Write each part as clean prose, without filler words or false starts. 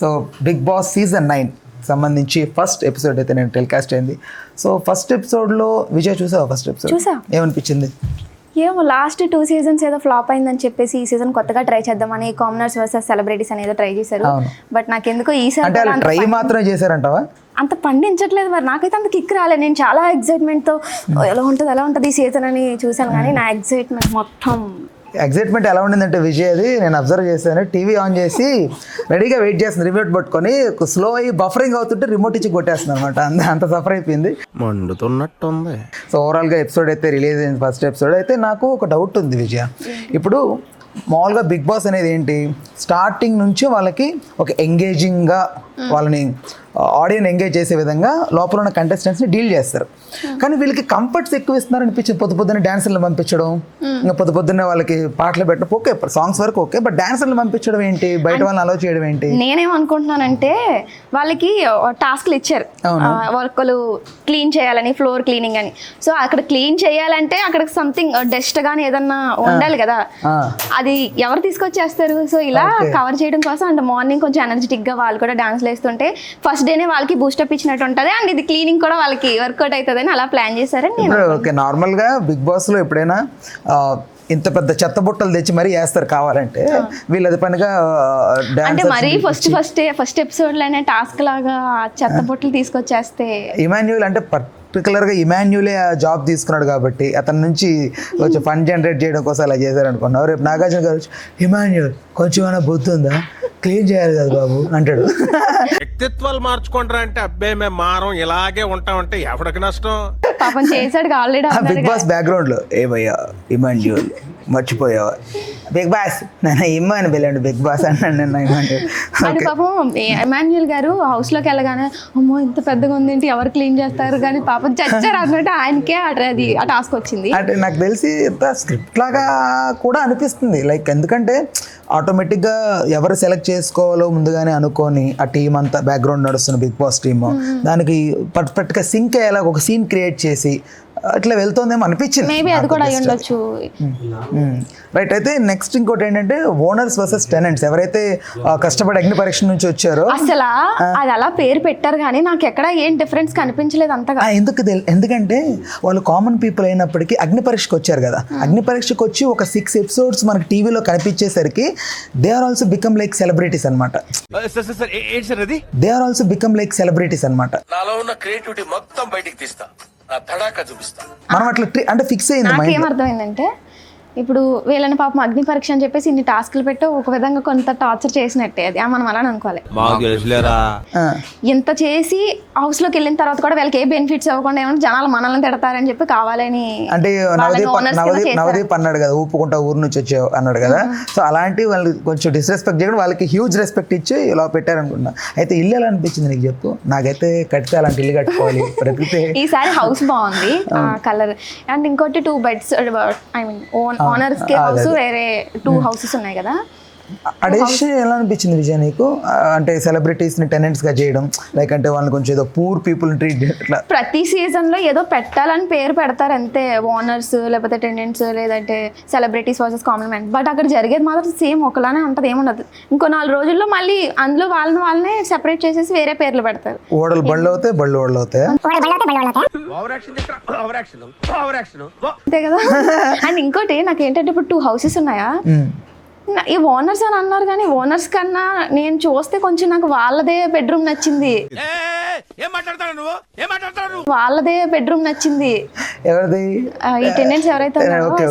So big boss season 9 సంబంధించి first episode అయితే నేను టెలికాస్ట్ అయింది. సో ఫస్ట్ ఎపిసోడ్లో విజయ్ చూసావా? ఫస్ట్ ఎపిసోడ్ చూసా. ఏమనిపించింది? ఏమో లాస్ట్ 2 seasons ఏదో ఫ్లాప్ అయిందని చెప్పేసి ఈ సీజన్ కొత్తగా ట్రై చేద్దామని కామనర్స్ వర్సెస్ సెలబ్రిటీస్ అనేది ట్రై చేశారు. బట్ నాకెందుకో అంటే వాళ్ళు ట్రై మాత్రమే చేశారంటావా? అంత పండించట్లేదు. మరి నాకైతే అంత కిక్ రాలేదు. నేను చాలా ఎక్సైట్మెంట్తో ఎలా ఉంటుంది ఈ సీజన్ అని చూసాను, కానీ నా ఎగ్జైట్మెంట్ ఎలా ఉండిందంటే విజయ్, అది నేను అబ్జర్వ్ చేశాను. టీవీ ఆన్ చేసి రెడీగా వెయిట్ చేస్తుంది, రిమోట్ పట్టుకొని స్లో అయ్యి బఫరింగ్ అవుతుంటే రిమోట్ ఇచ్చి కొట్టేస్తుంది అనమాట. అంత సఫర్ అయిపోయింది, మండుతున్నట్టుంది. సో ఓవరాల్గా ఎపిసోడ్ అయితే రిలీజ్ అయింది. ఫస్ట్ ఎపిసోడ్ అయితే నాకు ఒక డౌట్ ఉంది విజయ. ఇప్పుడు మామూలుగా బిగ్ బాస్ అనేది ఏంటి, స్టార్టింగ్ నుంచి వాళ్ళకి ఒక ఎంగేజింగ్గా వాళ్ళని ఆడియన్స్ ఎంగేజ్ చేసే విధంగా లోపల ఉన్న కంటెస్టెంట్స్ని డీల్ చేస్తారు. కానీ వీళ్ళకి కంఫర్ట్స్ ఎక్కువ ఇస్తున్నారు అనిపించింది. పొద్దున్నే డాన్సర్లు పంపించడం, ఇంకా పొద్దున్నే వాళ్ళకి పాటలు పెట్టడం ఓకే, సాంగ్స్ వరకు ఓకే, బట్ డాన్సర్లు పంపించడం ఏంటి, బయట వాళ్ళని అలౌ చేయడం ఏంటి? నేనేమనుకుంటున్నానంటే వాళ్ళకి టాస్క్లు ఇచ్చారు, వర్కులు క్లీన్ చేయాలని, ఫ్లోర్ క్లీనింగ్ అని. సో అక్కడ క్లీన్ చేయాలంటే అక్కడ సంథింగ్ డస్ట్ కానీ ఏదన్నా ఉండాలి కదా, అది ఎవరు తీసుకొచ్చేస్తారు? సో ఇలా కవర్ చేయడం కోసం అండ్ మార్నింగ్ కొంచెం ఎనర్జెటిక్గా వాళ్ళు కూడా డాన్స్లు వేస్తుంటే ఫస్ట్ డేనే వాళ్ళకి బూస్టప్ ఇచ్చినట్టు ఉంటుంది, అండ్ ఇది క్లీనింగ్ కూడా వాళ్ళకి వర్కౌట్ అవుతుందని అలా ప్లాన్ చేశారని నేను. ఓకే, నార్మల్గా బిగ్ బాస్లో ఎప్పుడైనా ఇంత పెద్ద చెత్త బుట్టలు తెచ్చి మరీ వేస్తారు కావాలంటే, వీళ్ళు అది పనిగా అంటే మరీ ఫస్ట్ ఎపిసోడ్లోనే టాస్క్ లాగా చెత్త బుట్టలు తీసుకొచ్చేస్తే. ఇమాన్యుయల్ అంటే పర్టికులర్గా ఇమాన్యులే జాబ్ తీసుకున్నాడు కాబట్టి అతని నుంచి కొంచెం ఫండ్ జనరేట్ చేయడం కోసం అలా చేశారనుకున్నావు. రేపు నాగార్జున గారు ఇమాన్యుయల్ కొంచెం ఏమైనా బుద్ధి ఉందా, క్లీన్ చేయాలి కదా బాబు అంటాడు. వ్యక్తిత్వాలు మార్చుకుంటారా అంటే అబ్బే మేము మారం ఇలాగే ఉంటామంటే ఎవరికి నష్టం? పాపం చేశాడు ఆల్రెడీ. బిగ్ బాస్ బ్యాక్గ్రౌండ్లో ఏమయ్యా ఇమాన్యుయల్ మర్చిపోయావా, బిగ్ బాస్ నన్ను ఇమ్మాని వెళ్ళండి బిగ్ బాస్ అన్నాడు నిన్న ఇమాన్యుయల్. అది పాపం ఇమాన్యుయల్ గారు హౌస్లోకి వెళ్ళగానే అమ్మో ఇంత పెద్దగా ఉంది ఏంటి, ఎవరు క్లీన్ చేస్తారు, కానీ పాపం చచ్చారు అన్నట్టు ఆయనకే అది ఆ టాస్క్ వచ్చింది. అంటే నాకు తెలిసి స్క్రిప్ట్ లాగా కూడా అనిపిస్తుంది, లైక్ ఎందుకంటే ఆటోమేటిక్గా ఎవరు సెలెక్ట్ చేసుకోవాలో ముందుగానే అనుకొని ఆ టీం అంతా బ్యాక్గ్రౌండ్ నడుస్తున్న బిగ్ బాస్ టీమ్ దానికి పర్ఫెక్ట్గా సింక్ అయ్యేలా ఒక సీన్ క్రియేట్ చేసి అట్లా వెళ్తుందేమో అనిపించింది. మేబీ అది కూడా అయి ఉండొచ్చు. రైట్, అయితే నెక్స్ట్ ఇంకోటి ఏంటంటే ఓనర్స్ వర్సెస్ టెనెంట్స్, ఎవరైతే కష్టపడి అగ్ని పరీక్ష నుంచి వచ్చారో అసలు అది అలా పేరు పెట్టారు, కానీ నాకు ఎక్కడ ఏం డిఫరెన్స్ కనిపించలేదు అంతగా. ఎందుకంటే వాళ్ళు కామన్ పీపుల్ అయినప్పటికీ అగ్ని పరీక్షకు వచ్చారు కదా, అగ్ని పరీక్షకు వచ్చి ఒక 6 episodes మనకి టీవీలో కనిపించేసరికి they are also become like celebrities అనమాట. They are also become like celebrities అనమాట. నాలో ఉన్న క్రియేటివిటీ మొత్తం బయటికి తీస్తా, నా తడాక చూపిస్తా. మనం అట్లా అంటే ఫిక్స్ అయింది. నాకేమర్థమైందంటే ఇప్పుడు వీళ్ళని పాపం అగ్ని పరీక్ష అని చెప్పేసి ఇన్ని టాస్క్లు పెట్టు ఒక విధంగా కొంత టార్చర్ చేసినట్టే, అది మనం అలా అనుకోవాలి. ఇంత చేసి హౌస్ లోకి వెళ్ళిన తర్వాత కూడా వీళ్ళకి ఏ బెనిఫిట్స్ ఇవ్వకుండా ఏమన్నా జనాలు మనల్ని తిడతారని చెప్పి కావాలని. అంటే నవదీప్ అన్నాడు కదా, ఊపుకుంటా ఊరు నుంచి వచ్చావు అన్నాడు కదా, సో అలాంటి వాళ్ళు కొంచెం డిస్రెస్పెక్ట్ చేయడం, వాళ్ళకి హ్యూజ్ రెస్పెక్ట్ ఇచ్చి ఇలా పెట్టారనుకున్నా. అయితే ఇల్లు ఎలా అనిపించింది నీకు చెప్పు? నాకైతే కడితే అలాంటి ఇల్లు కట్టుకోవాలి ప్రకృతి. ఈసారి హౌస్ బాగుంది, కలర్, అండ్ ఇంకోటి 2 beds, ఐ మీన్ ఓనర్స్ కి హౌస్, వేరే 2 houses ఉన్నాయి కదా. అడిషన్ ఎలా అనిపించింది విజయ్ నీకు? అంటే సెలబ్రిటీస్ ని టెనెంట్స్ గా చేయడం, లైక్ అంటే వాళ్ళని కొంచెం ఏదో పూర్ పీపుల్ ట్రీట్ అట్లా. ప్రతి సీజన్ లో ఏదో పెట్టాలని పేరు పెడతారు అంతే, ఓనర్స్ లేకపోతే టెనెంట్స్ లేదంటే celebrities versus common man, but అక్కడ జరిగేది మాత్రం సేమ్ ఒకలానే ఉంటుంది, ఏముండదు. ఇంకో 4 రోజుల్లో మళ్ళీ అందులో వాళ్ళనే సెపరేట్ చేసేసి వేరే పేర్లు పెడతారు. ఓడలు బళ్ళు అవుతాయి, బళ్ళు ఓడలు అవుతాయి, అంతే కదా. అండ్ ఇంకోటి నాకు ఏంటంటే ఇప్పుడు 2 houses ఉన్నాయా, ఈ ఓనర్స్ అని అన్నారు, కానీ ఓనర్స్ కన్నా నేను చూస్తే కొంచెం నాకు వాళ్ళదే బెడ్రూమ్ నచ్చింది. వాళ్ళదే బెడ్రూమ్ నచ్చింది. ఎవరిది? ఈ టెనెంట్స్ ఎవరైతే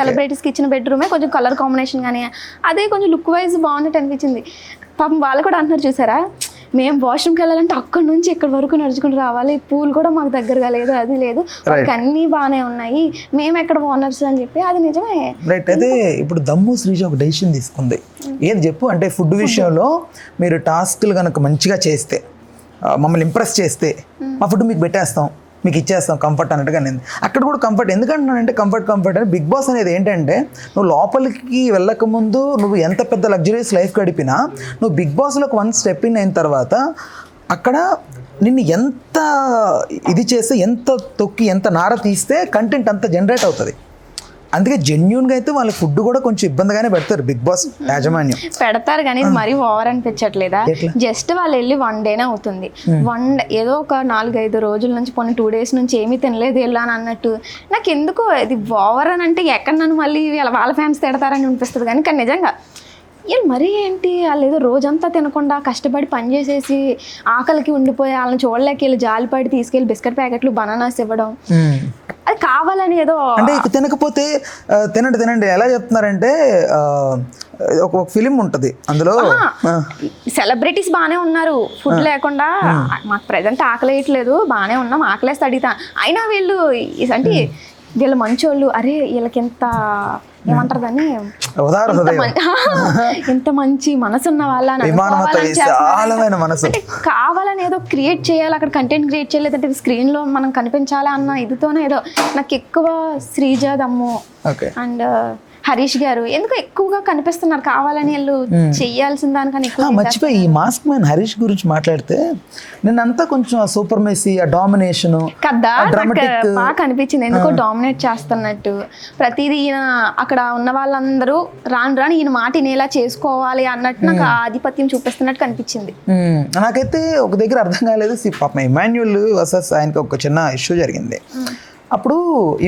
సెలబ్రిటీస్ కి ఇచ్చిన బెడ్రూమే కొంచెం కలర్ కాంబినేషన్ కానీ అదే కొంచెం లుక్ వైజ్ బాగున్నట్టు అనిపించింది. పాపం వాళ్ళు కూడా అంటున్నారు చూసారా, మేము వాష్రూమ్కి వెళ్ళాలంటే అక్కడి నుంచి ఇక్కడ వరకు నడుచుకుంటూ రావాలి, పూల్ కూడా మాకు దగ్గరగా లేదు, అది లేదు, అన్నీ బాగానే ఉన్నాయి, మేము ఎక్కడ ఓనర్స్ అని చెప్పి. అది నిజమే. రైట్, అయితే ఇప్పుడు దమ్ము శ్రీజ ఒక డెసిషన్ తీసుకుంది. ఏది చెప్పు? అంటే ఫుడ్ విషయంలో మీరు టాస్క్లు కనుక మంచిగా చేస్తే, మమ్మల్ని ఇంప్రెస్ చేస్తే మా ఫుడ్ మీకు పెట్టేస్తాం, మీకు ఇచ్చేస్తాం కంఫర్ట్ అన్నట్టుగా నేను. అక్కడ కూడా కంఫర్ట్ ఎందుకంటున్నానంటే కంఫర్ట్ అని బిగ్ బాస్ అనేది ఏంటంటే, నువ్వు లోపలికి వెళ్ళకముందు నువ్వు ఎంత పెద్ద లగ్జరీస్ లైఫ్ గడిపినా నువ్వు బిగ్ బాస్లోకి 1 step in అయిన తర్వాత అక్కడ నిన్ను ఎంత ఇది చేస్తే, ఎంత తొక్కి ఎంత నార తీస్తే కంటెంట్ అంత జనరేట్ అవుతుంది. అందుకే జెన్యున్గా అయితే వాళ్ళ ఫుడ్ కూడా కొంచెం ఇబ్బందిగానే పెడతారు బిగ్ బాస్ యాజమాన్యం. పెడతారు కానీ ఇది మరీ ఓవర్ అనిపించట్లేదా? జస్ట్ వాళ్ళు వెళ్ళి 1 డేనే అవుతుంది, ఏదో ఒక 4-5 రోజుల నుంచి పోనీ 2 days నుంచి ఏమీ తినలేదు వెళ్ళా అని అన్నట్టు నాకు ఎందుకో ఇది ఓవర్ అని అంటే ఎక్కడ నన్ను మళ్ళీ వాళ్ళ ఫ్యాన్స్ తిడతారని అనిపిస్తుంది. కానీ నిజంగా వీళ్ళు మరీ ఏంటి, వాళ్ళు ఏదో రోజంతా తినకుండా కష్టపడి పని చేసేసి ఆకలికి ఉండిపోయి వాళ్ళని చూడలేక వీళ్ళు జాలిపడి తీసుకెళ్ళి బిస్కెట్ ప్యాకెట్లు బనానాస్ ఇవ్వడం, అది కావాలని ఏదో అంటే తినకపోతే తినండి ఎలా చెప్తున్నారంటే ఒక ఫిలిం ఉంటుంది అందులో సెలబ్రిటీస్ బాగానే ఉన్నారు ఫుడ్ లేకుండా, మాకు ప్రజెంట్ ఆకలి వేయట్లేదు బాగానే ఉన్నాం ఆకలేస్తే అడిగితా అయినా వీళ్ళు అంటే వీళ్ళు మంచోళ్ళు, అరే వీళ్ళకి ఎంత ఏమంటారు దాన్ని ఎంత మంచి మనసు ఉన్న వాళ్ళ అంటే కావాలని ఏదో క్రియేట్ చేయాలి, అక్కడ కంటెంట్ క్రియేట్ చేయలేదంటే స్క్రీన్ లో మనం కనిపించాలి అన్న ఇదితోనే ఏదో నాకు ఎక్కువ శ్రీజ దమ్ము అండ్ హరీష్ గారు ఎందుకు ఎక్కువగా కనిపిస్తున్నారు కావాలని వాళ్ళు చెయ్యాల్సిన దానికన్నా ఎక్కువ. మర్చిపోయి ఈ మాస్క్ మ్యాన్ హరీష్ గురించి మాట్లాడితే నిన్నంతా కొంచెం సూపర్ మెస్సీ ఆ డామినేషన్ కదా బాగా కనిపించింది, ఎందుకో డామినేట్ చేస్తున్నట్టు ప్రతిదీ ఈయన అక్కడ ఉన్న వాళ్ళందరూ రాను ఈయన మాట వినేలా చేసుకోవాలి అన్నట్టు నాకు ఆధిపత్యం చూపిస్తున్నట్టు కనిపించింది. నాకైతే ఒక దగ్గర అర్థం కాలేదు, పాపం ఇమాన్యుల్ వర్సెస్ ఆయనకి ఒక చిన్న ఇష్యూ జరిగింది, అప్పుడు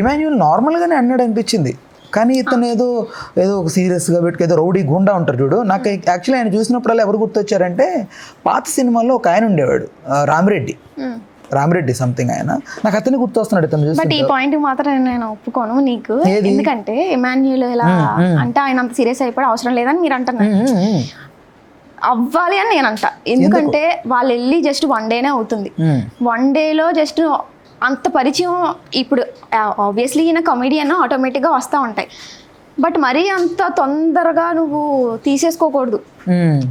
ఇమాన్యుల్ నార్మల్గానే అన్నాడు అనిపించింది, కానీ ఇతను ఏదో ఒక సీరియస్గా పెట్టుకు ఏదో రౌడీ గుండా ఉంటారు చూడు. నాకు యాక్చువల్లీ ఆయన చూసినప్పుడల్లా ఎవరు గుర్తొచ్చారంటే పాత సినిమాల్లో ఒక ఆయన ఉండేవాడు రామిరెడ్డి సంథింగ్, ఆయన నాకు అతన్ని గుర్తొస్తున్నాడు ఇతను చూసి. బట్ ఈ పాయింట్ మాత్రం నేను ఒప్పుకోను నీకు, ఎందుకంటే ఇమాన్యుల్ ఇలా అంటే ఆయన అంత సీరియస్ అయిపోయి అవసరం లేదని మీరు అంటున్నారు, అవ్వాలి అని నేను అంట. ఎందుకంటే వాళ్ళు వెళ్ళి జస్ట్ 1 డేనే అవుతుంది, 1 డేలో జస్ట్ అంత పరిచయం. ఇప్పుడు ఆబ్వియస్లీ ఈయన కమెడియన్ ఆటోమేటిక్గా వస్తూ ఉంటాయి, బట్ మరీ అంత తొందరగా నువ్వు తీసేసుకోకూడదు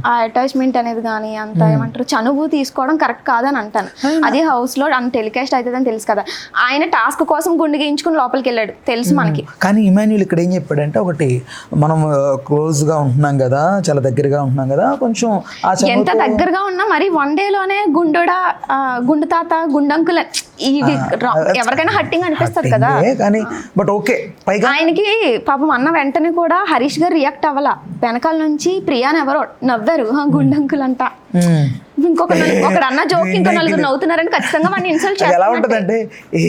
ఆ అటాచ్మెంట్ అనేది కానీ అంత ఏమంటారు చనువు తీసుకోవడం కరెక్ట్ కాదని అంటాను. అదే హౌస్లో అంత టెలికాస్ట్ అవుతుందని తెలుసు కదా, ఆయన టాస్క్ కోసం గుండె గీయించుకుని లోపలికి వెళ్ళాడు తెలుసు మనకి. కానీ ఇమాన్యుల్ ఇక్కడ ఏం చెప్పాడంటే, ఒకటి మనం క్లోజ్గా ఉంటున్నాం కదా, చాలా దగ్గరగా ఉంటున్నాం కదా, కొంచెం ఎంత దగ్గరగా ఉన్నా మరి 1 డేలోనే గుండెడా గుండు తాత గుండంకుల ఇవి ఎవరికైనా హట్టింగ్ అనిపిస్తుంది కదా. కానీ బట్ ఓకే పైగా ఆయనకి పాపం అన్న వెంటనే కూడా హరీష్ గారు రియాక్ట్ అవ్వాల, వెనకాల నుంచి ప్రియాని ఎవరో నవ్వారు గుండంకులు అంట, ఒకడు అన్న జోక్ ఇంకో 4 నవ్వుతున్నారని ఖచ్చితంగా వాడిని ఇన్సల్ట్ చేస్తారు. ఎలా ఉంటదంటే ఏ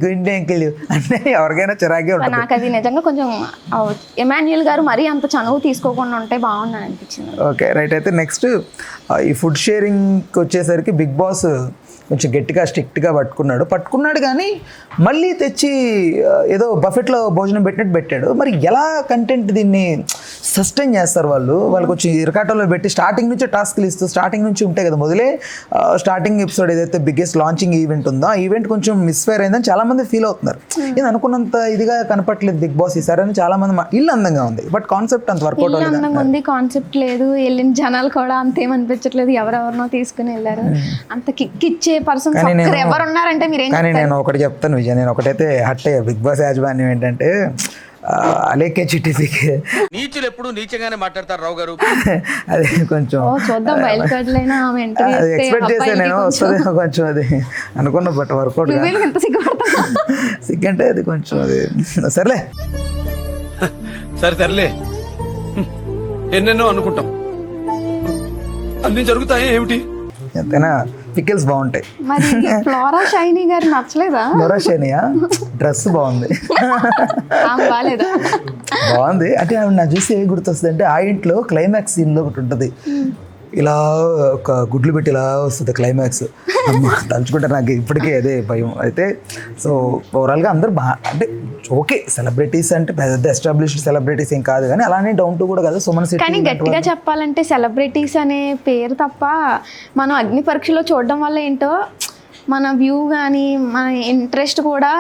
గుండె అంకులు అంటే ఎవరికైనా చిరాకే ఉంటుంది. నాకు అది నిజంగా కొంచెం ఇమాన్యుల్ గారు మరీ అంత చనువు తీసుకోకుండా ఉంటే బాగుందని అనిపించింది. Okay right. అయితే నెక్స్ట్ ఈ ఫుడ్ షేరింగ్కి వచ్చేసరికి బిగ్ బాస్ కొంచెం గట్టిగా స్ట్రిక్ట్గా పట్టుకున్నాడు కానీ మళ్ళీ తెచ్చి ఏదో బఫెట్లో భోజనం పెట్టాడు. మరి ఎలా కంటెంట్ దీన్ని సస్టైన్ చేస్తారు వాళ్ళు కొంచెం ఇరకాటంలో పెట్టి స్టార్టింగ్ నుంచి టాస్క్లు ఇస్తూ స్టార్టింగ్ నుంచి ఉంటాయి కదా, మొదలే స్టార్టింగ్ ఎపిసోడ్ ఏదైతే బిగ్గెస్ట్ లాంచింగ్ ఈవెంట్ ఉందో ఆ ఈవెంట్ కొంచెం మిస్ఫైర్ అయిందని చాలామంది ఫీల్ అవుతున్నారు. ఇది అనుకున్నంత ఇదిగా కనపట్లేదు బిగ్ బాస్ ఈసారి అని చాలామంది. ఇల్లు అందంగా ఉంది బట్ కాన్సెప్ట్ అంత వర్కౌట్ ఉంది, కాన్సెప్ట్ లేదు, వెళ్ళిన జనాలు కూడా అంతేమనిపించట్లేదు, ఎవరెవరినో తీసుకుని వెళ్ళారు, అంత కిక్ ఇచ్చే పర్సన్స్ ఎవరు ఉన్నారంటే మీరేం. కానీ నేను ఒకటి చెప్తాను విజయ్, నేను ఒకటైతే హట్ అయ్యా బిగ్ బాస్ యాజమాన్యం ఏంటంటే అలేకే చిటిఫీకే నీచులు ఎప్పుడు నీచంగానే మాట్లాడతారు రావు గారు. అది కొంచెం చూద్దాం అది ఎక్స్పెక్ట్ చేస్తే నేను వస్తుంది కొంచెం అది అనుకున్న బట్ వర్కౌట్ సిగ్గంటే అది కొంచెం అది సర్లే సర్లే ఎన్నెన్నో అనుకుంటాం, అన్ని జరుగుతాయి ఏమిటి. ఎంతైనా పికిల్స్ బాగుంటాయి. మరి ఫ్లోరా షైనీ గారు నచ్చలేదా? ఫ్లోరా షైనీయా డ్రెస్ బాగుంది బాగుంది అంటే ఆవిడ నాకు చూసి ఏమి గుర్తొస్తుంది అంటే ఆ ఇంట్లో క్లైమాక్స్ సీన్లో ఒకటి ఉంటుంది, ఇలా ఒక గుడ్లు పెట్టి ఇలా వస్తుంది క్లైమాక్స్, తలుచుకుంటే నాకు ఇప్పటికే అదే భయం. అయితే సో ఓవరాల్గా అందరూ అంటే ఓకే సెలబ్రిటీస్ అంటే పెద్ద ఎస్టాబ్లిష్డ్ సెలబ్రిటీస్ ఏం కాదు కానీ అలానే డౌన్ టు కూడా కదా సుమన్ శెట్టి. కానీ గట్టిగా చెప్పాలంటే సెలబ్రిటీస్ అనే పేరు తప్ప మనం అగ్ని పరీక్షలో చూడడం వల్ల ఏంటో మన వ్యూ కానీ మన ఇంట్రెస్ట్ కూడా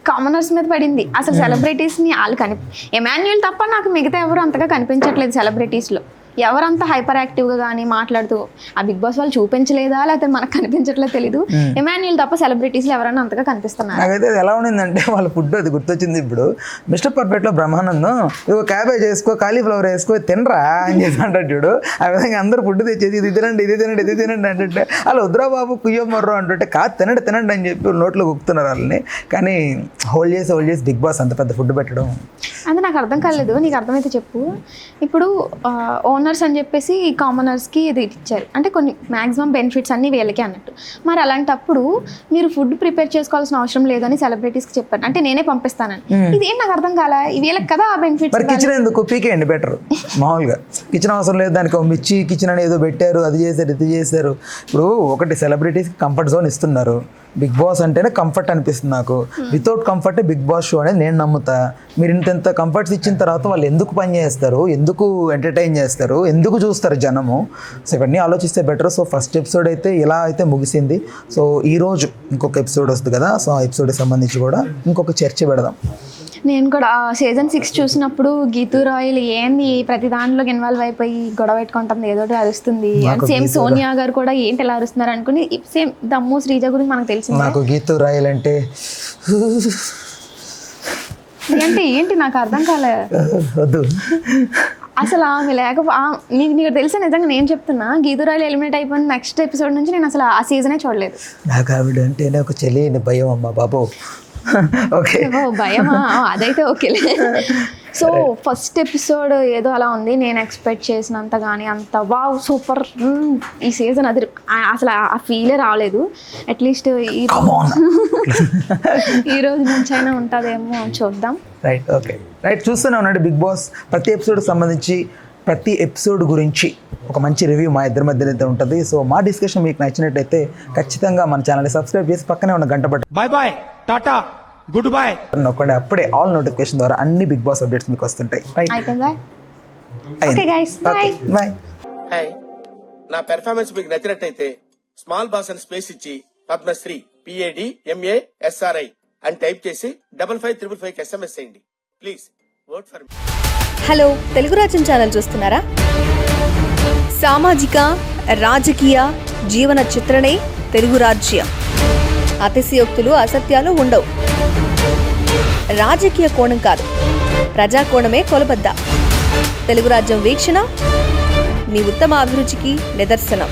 కామనర్స్ మీద పడింది. అసలు సెలబ్రిటీస్ని వాళ్ళు ఇమాన్యుల్ తప్ప నాకు మిగతా ఎవరు అంతగా కనిపించట్లేదు సెలబ్రిటీస్లో. ఎవరంతా హైపర్ యాక్టివ్గా కానీ మాట్లాడుతూ ఆ బిగ్ బాస్ వాళ్ళు చూపించలేదా లేకపోతే మనకు కనిపించట్లేదు తెలీదు. ఎమాన్యుయల్ తప్ప సెలబ్రిటీస్లో ఎవరైనా అంతగా కనిపిస్తున్నారు. నాకైతే అది ఎలా ఉండిందంటే వాళ్ళ ఫుడ్ అది గుర్తొచ్చింది. ఇప్పుడు మిస్టర్ పర్ఫెక్ట్లో బ్రహ్మానందం ఇదిగో క్యాబేజ్ వేసుకో, కాలీఫ్లవర్ వేసుకో, తినరా అని చెప్పి అంటాడు చూడు. ఆ విధంగా అందరూ ఫుడ్ తెచ్చేది ఇది తినండి ఇది తినండి ఇది తినండి అంటుంటే అలా వద్దురా బాబు కుయ్యో మర్రో అంటుంటే కాదు తినండి తినండి అని చెప్పి నోట్లో గుక్కుతున్నారు వాళ్ళని. కానీ హోల్డ్ చేసి బిగ్ బాస్ అంత పెద్ద ఫుడ్ పెట్టడం అంటే నాకు అర్థం కాలేదు. నీకు అర్థమైతే చెప్పు. ఇప్పుడు ఓనర్స్ అని చెప్పేసి కామనర్స్కి ఇది ఇచ్చారు అంటే కొన్ని మ్యాక్సిమం బెనిఫిట్స్ అన్నీ వీళ్ళకి అన్నట్టు. మరి అలాంటప్పుడు మీరు ఫుడ్ ప్రిపేర్ చేసుకోవాల్సిన అవసరం లేదని సెలబ్రిటీస్కి చెప్పారు. అంటే నేనే పంపిస్తానని. ఇదేం నాకు అర్థం కాలే. వీళ్ళకి కదా ఆ బెనిఫిట్స్. మరి కిచెన్ ఎందుకు పీకేయండి బెటర్. మామూలుగా కిచెన్ అవసరం లేదు, దానికి మిర్చి కిచెన్ అని ఏదో పెట్టారు, అది చేశారు ఇది చేశారు. ఇప్పుడు ఒకటి సెలబ్రిటీస్కి కంఫర్ట్ జోన్ ఇస్తున్నారు. బిగ్ బాస్ అంటేనే కంఫర్ట్ అనిపిస్తుంది నాకు. వితౌట్ కంఫర్టే బిగ్ బాస్ షో అనేది నేను నమ్ముతా. మీరు ఇంత కంఫర్ట్స్ ఇచ్చిన తర్వాత వాళ్ళు ఎందుకు పని చేస్తారు, ఎందుకు ఎంటర్టైన్ చేస్తారు, ఎందుకు చూస్తారు జనము? సో ఇవన్నీ ఆలోచిస్తే బెటర్. సో ఫస్ట్ ఎపిసోడ్ అయితే ఇలా అయితే ముగిసింది. సో ఈరోజు ఇంకొక ఎపిసోడ్ వస్తుంది కదా, సో ఆ ఎపిసోడ్కి సంబంధించి కూడా ఇంకొక చర్చ పెడదాం. నేను కూడా సీజన్ 6 చూసినప్పుడు గీతూ రాయల్ ఏంది ప్రతి దాంట్లోకి ఇన్వాల్వ్ అయిపోయి గొడవ పెట్టుకుంటుంది, ఏదో అరుస్తుంది. సేమ్ సోనియా గారు కూడా ఏంటి ఎలా అరుస్తున్నారు అనుకుని సేమ్ దమ్ము శ్రీజ గురించి మనకు తెలిసింది. నాకు గీతూ రాయల్ అంటే ఏంటి నాకు అర్థం కాలే. వద్దు అసలు ఆమె నీకు తెలిసే నిజంగా నేను చెప్తున్నా. గీతూ రాయల్ ఎలిమినేట్ అయిపోయిన నెక్స్ట్ ఎపిసోడ్ నుంచి నేను అసలు ఆ సీజనే చూడలేదు. నాకు ఆవిడ అంటేనే ఒక తెలియని భయం అమ్మా బాబు. ఓకే భయమా? అదైతే ఓకేలే. సో ఫస్ట్ ఎపిసోడ్ ఏదో అలా ఉంది. నేను ఎక్స్పెక్ట్ చేసినంత కానీ అంత వావ్ సూపర్ ఈ సీజన్ అది అసలు ఆ ఫీలే రాలేదు. అట్లీస్ట్ ఈ రోజు నుంచి అయినా ఉంటుందేమో చూద్దాం. రైట్ ఓకే రైట్ చూస్తూనే ఉన్నాడు బిగ్ బాస్. ప్రతి ఎపిసోడ్కి సంబంధించి ప్రతి ఎపిసోడ్ గురించి ఒక మంచి రివ్యూ మా ఇద్దరి మధ్యన అయితే ఉంటుంది. సో మా డిస్కషన్ మీకు నచ్చినట్టయితే ఖచ్చితంగా మన ఛానల్ని సబ్స్క్రైబ్ చేసి పక్కనే ఉన్న గంట బట్టి bye bye tata good bye నొక్కండి. అప్పుడే ఆల్ నోటిఫికేషన్ ద్వారా అన్ని బిగ్ బాస్ అప్డేట్స్ మీకు వస్తుంటాయి. అయిపోయిందా? Okay guys bye. Bye. Hi, నా పెర్ఫార్మెన్స్ మీకు నచ్చినట్టయితే స్మాల్ బాస్ అని స్పేస్ ఇచ్చి పద్మశ్రీ PADMASRI అని టైప్ చేసి 55555 SMS చేయండి please. Word for me. Hello, Telugu రాజ్యం ఛానల్ చూస్తున్నారా? సామాజిక రాజకీయ జీవన చిత్రణే తెలుగు రాజ్యం. అతిశయోక్తులు అసత్యాలు ఉండవు. రాజకీయ కోణం కాదు, ప్రజా కోణమే కొలబద్ద. తెలుగు రాజ్యం వీక్షణ మీ ఉత్తమ అభిరుచికి నిదర్శనం.